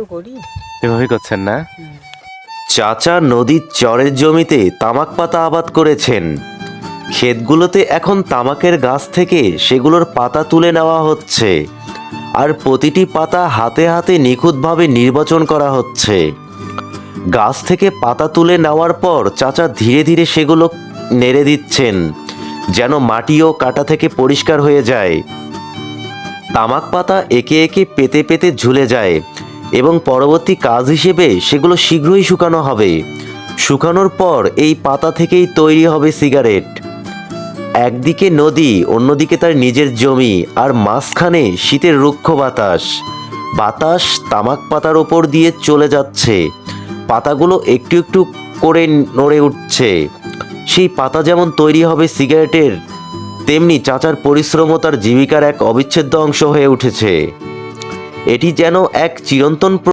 তো করি। এভাবে করছেন না? হুম। চাচা নদীর চরের জমিতে তামাক পাতা আবাদ করেছেন। ক্ষেতগুলোতে এখন তামাকের গাছ থেকে সেগুলোর পাতা তুলে নেওয়া হচ্ছে, আর প্রতিটি পাতা হাতে হাতে নিখুঁতভাবে নির্বাচন করা হচ্ছে। গাছ থেকে পাতা তুলে নেওয়ার পর চাচা ধীরে ধীরে সেগুলো নেড়ে দিচ্ছেন, যেন মাটি ও কাঁটা থেকে পরিষ্কার হয়ে যায়। তামাক পাতা একে একে পেতে পেতে ঝুলে যায় এবং পরবর্তী কাজ হিসেবে সেগুলো শীঘ্রই শুকানো হবে। শুকানোর পর এই পাতা থেকেই তৈরি হবে সিগারেট। একদিকে নদী, অন্যদিকে তার নিজের জমি, আর মাঝখানে শীতের রুক্ষ বাতাস। বাতাস তামাক পাতার ওপর দিয়ে চলে যাচ্ছে, পাতাগুলো একটু একটু করে নড়ে উঠছে। সেই পাতা যেমন তৈরি হবে সিগারেটের, তেমনি চাচার পরিশ্রম ও তার জীবিকার এক অবিচ্ছেদ্য অংশ হয়ে উঠেছে। এটি যেন এক চিরন্তন